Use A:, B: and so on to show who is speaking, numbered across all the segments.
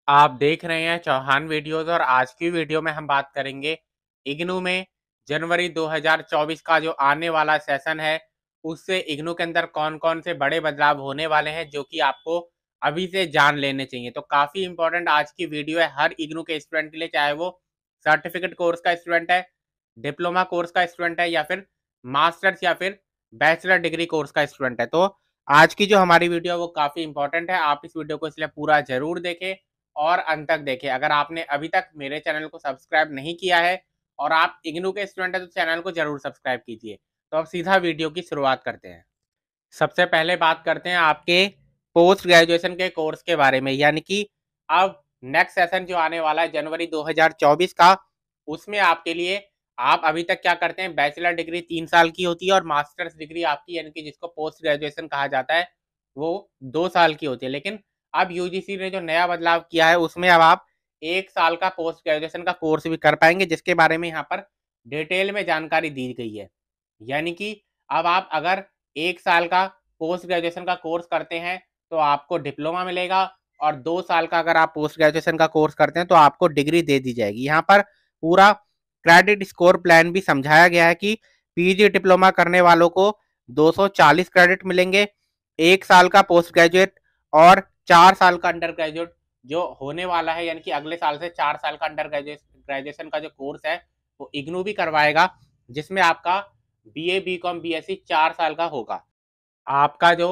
A: आप देख रहे हैं चौहान वीडियोज़ और आज की वीडियो में हम बात करेंगे इग्नू में जनवरी 2024 का जो आने वाला सेशन है, उससे इग्नू के अंदर कौन-कौन से बड़े बदलाव होने वाले हैं, जो कि आपको अभी से जान लेने चाहिए। तो काफ़ी इम्पोर्टेंट आज की वीडियो है हर इग्नू के स्टूडेंट के लिए, चाहे वो सर्टिफिकेट कोर्स का स्टूडेंट है, डिप्लोमा कोर्स का स्टूडेंट है या फिर मास्टर्स या फिर बैचलर डिग्री कोर्स का स्टूडेंट है। तो आज की जो हमारी वीडियो है वो काफ़ी इम्पोर्टेंट है। आप इस वीडियो को इसलिए पूरा ज़रूर देखें और अंत तक देखें। अगर आपने अभी तक मेरे चैनल को सब्सक्राइब नहीं किया है और आप इग्नू के स्टूडेंट हैं तो चैनल को ज़रूर सब्सक्राइब कीजिए। तो अब सीधा वीडियो की शुरुआत करते हैं। सबसे पहले बात करते हैं आपके पोस्ट ग्रेजुएशन के कोर्स के बारे में, यानी कि अब नेक्स्ट सेशन जो आने वाला है जनवरी 2024 का, उसमें आपके लिए आप अभी तक क्या करते हैं, बैचलर डिग्री 3 साल की होती है और मास्टर्स डिग्री आपकी, यानी कि जिसको पोस्ट ग्रेजुएशन कहा जाता है, वो 2 साल की होती है। लेकिन अब यूजीसी ने जो नया बदलाव किया है उसमें अब आप 1 साल का पोस्ट ग्रेजुएशन का कोर्स भी कर पाएंगे, जिसके बारे में यहाँ पर डिटेल में जानकारी दी गई है। यानी कि अब आप अगर 1 साल का पोस्ट ग्रेजुएशन का कोर्स करते हैं तो आपको डिप्लोमा मिलेगा और 2 साल का अगर आप पोस्ट ग्रेजुएशन का कोर्स करते हैं तो आपको डिग्री दे दी जाएगी। यहाँ पर पूरा क्रेडिट स्कोर प्लान भी समझाया गया है कि पीजी डिप्लोमा करने वालों को 240 क्रेडिट मिलेंगे, 1 साल का पोस्ट ग्रेजुएट और 4 साल का अंडर ग्रेजुएट जो होने वाला है, यानी कि अगले साल से 4 साल का अंडर ग्रेजुएशन का जो कोर्स है वो इग्नू भी करवाएगा, जिसमें आपका बीए बीकॉम बीएससी 4 साल का होगा। आपका जो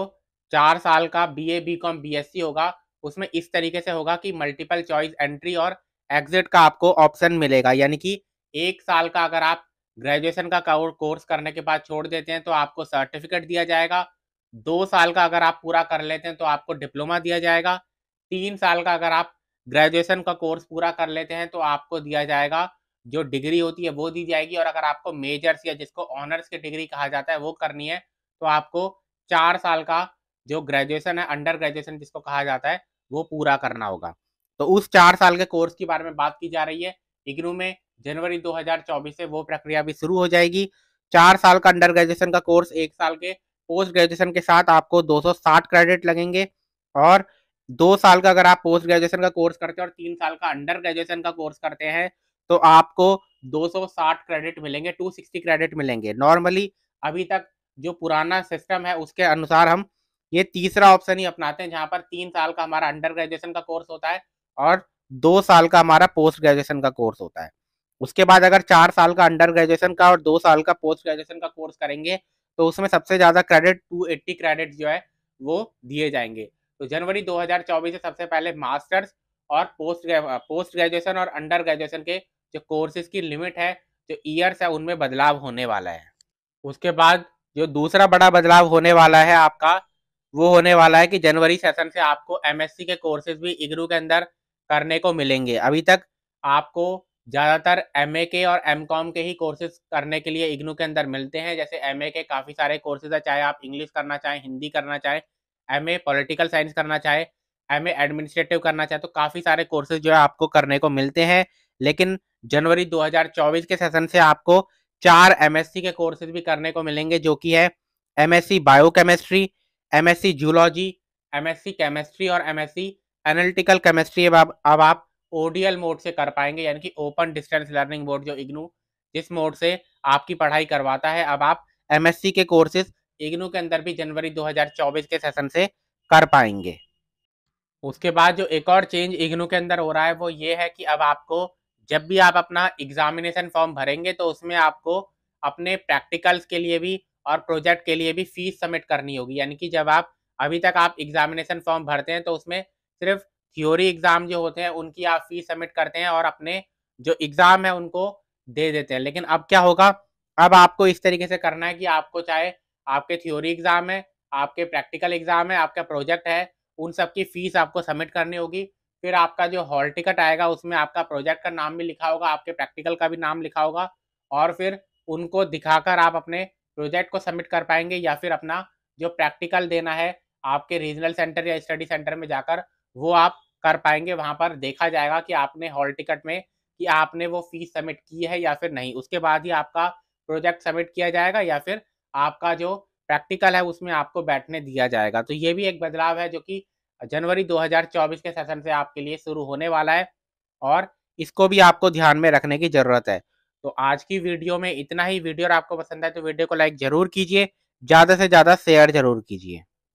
A: 4 साल का बीए बीकॉम बीएससी होगा उसमें इस तरीके से होगा कि मल्टीपल चॉइस एंट्री और एग्जिट का आपको ऑप्शन मिलेगा, यानी कि 1 साल का अगर आप ग्रेजुएशन का कोर्स करने के बाद छोड़ देते हैं तो आपको सर्टिफिकेट दिया जाएगा, 2 साल का अगर आप पूरा कर लेते हैं तो आपको डिप्लोमा दिया जाएगा, 3 साल का अगर आप ग्रेजुएशन का कोर्स पूरा कर लेते हैं तो आपको दिया जाएगा जो डिग्री होती है वो दी जाएगी, और अगर आपको मेजर्स या जिसको ऑनर्स की डिग्री कहा जाता है वो करनी है तो आपको 4 साल का जो ग्रेजुएशन है, अंडर ग्रेजुएशन जिसको कहा जाता है, वो पूरा करना होगा। तो उस 4 साल के कोर्स के बारे में बात की जा रही है। इग्नू में जनवरी 2024 से वो प्रक्रिया भी शुरू हो जाएगी। 4 साल का अंडर ग्रेजुएशन का कोर्स 1 साल के पोस्ट ग्रेजुएशन के साथ आपको 260 क्रेडिट लगेंगे, और 2 साल का अगर आप पोस्ट ग्रेजुएशन का कोर्स करते हैं और 3 साल का अंडर ग्रेजुएशन का कोर्स करते हैं तो आपको 260 क्रेडिट मिलेंगे, 260 क्रेडिट मिलेंगे। नॉर्मली अभी तक जो पुराना सिस्टम है उसके अनुसार हम ये तीसरा ऑप्शन ही अपनाते हैं, जहां पर 3 साल का हमारा अंडर ग्रेजुएशन का कोर्स होता है और 2 साल का हमारा पोस्ट ग्रेजुएशन का कोर्स होता है। उसके बाद अगर 4 साल का अंडर ग्रेजुएशन का और 2 साल का पोस्ट ग्रेजुएशन का कोर्स करेंगे तो उसमें सबसे ज्यादा क्रेडिट 280 क्रेडिट जो है वो दिए जाएंगे। तो जनवरी 2024 से सबसे पहले मास्टर्स और पोस्ट ग्रेजुएशन और अंडर ग्रेजुएशन के जो कोर्सेज की लिमिट है, जो ईयर्स है, उनमें बदलाव होने वाला है। उसके बाद जो दूसरा बड़ा बदलाव होने वाला है आपका, वो होने वाला है कि जनवरी सेशन से आपको एमएससी के कोर्सेज भी इग्नू के अंदर करने को मिलेंगे। अभी तक आपको ज़्यादातर एमए के और एमकॉम के ही कोर्सेज करने के लिए इग्नू के अंदर मिलते हैं। जैसे एमए के काफ़ी सारे कोर्सेज है, चाहे आप इंग्लिश करना चाहें, हिंदी करना चाहें, एमए पॉलिटिकल साइंस करना चाहे, एमए एडमिनिस्ट्रेटिव करना चाहे, तो काफ़ी सारे कोर्सेज जो है आपको करने को मिलते हैं। लेकिन जनवरी 2024 के सेशन से आपको 4 एमएससी के कोर्सेज भी करने को मिलेंगे, जो कि है MSc biochemistry, MSc zoology, MSc chemistry और एमएससी एनालिटिकल केमिस्ट्री। अब आप ओडीएल मोड से कर पाएंगे, यानी कि ओपन डिस्टेंस लर्निंग मोड, जो इग्नू जिस मोड से आपकी पढ़ाई करवाता है, अब आप एमएससी के कोर्सेज इग्नू के अंदर भी जनवरी 2024 के सेशन से कर पाएंगे। उसके बाद जो एक और चेंज इग्नू के अंदर हो रहा है वो ये है कि अब आपको जब भी आप अपना एग्जामिनेशन फॉर्म भरेंगे तो उसमें आपको अपने प्रैक्टिकल्स के लिए भी और प्रोजेक्ट के लिए भी फीस सबमिट करनी होगी। यानी कि जब आप अभी तक आप एग्जामिनेशन फॉर्म भरते हैं तो उसमें सिर्फ थ्योरी एग्जाम जो होते हैं उनकी आप फीस सबमिट करते हैं और अपने जो एग्जाम है उनको दे देते हैं। लेकिन अब क्या होगा, अब आपको इस तरीके से करना है कि आपको चाहे आपके थ्योरी एग्जाम है, आपके प्रैक्टिकल एग्जाम है, आपका प्रोजेक्ट है, उन सब की फीस आपको सबमिट करनी होगी। फिर आपका जो हॉल टिकट आएगा उसमें आपका प्रोजेक्ट का नाम भी लिखा होगा, आपके प्रैक्टिकल का भी नाम लिखा होगा, और फिर उनको दिखाकर आप अपने प्रोजेक्ट को सबमिट कर पाएंगे, या फिर अपना जो प्रैक्टिकल देना है आपके रीजनल सेंटर या स्टडी सेंटर में जाकर वो आप कर पाएंगे। वहाँ पर देखा जाएगा कि आपने हॉल टिकट में कि आपने वो फीस सबमिट की है या फिर नहीं। उसके बाद ही आपका प्रोजेक्ट सबमिट किया जाएगा या फिर आपका जो प्रैक्टिकल है उसमें आपको बैठने दिया जाएगा। तो ये भी एक बदलाव है जो कि जनवरी 2024 के सेशन से आपके लिए शुरू होने वाला है और इसको भी आपको ध्यान में रखने की ज़रूरत है। तो आज की वीडियो में इतना ही। वीडियो अगर आपको पसंद आए तो वीडियो को लाइक ज़रूर कीजिए, ज़्यादा से ज़्यादा शेयर ज़रूर कीजिए।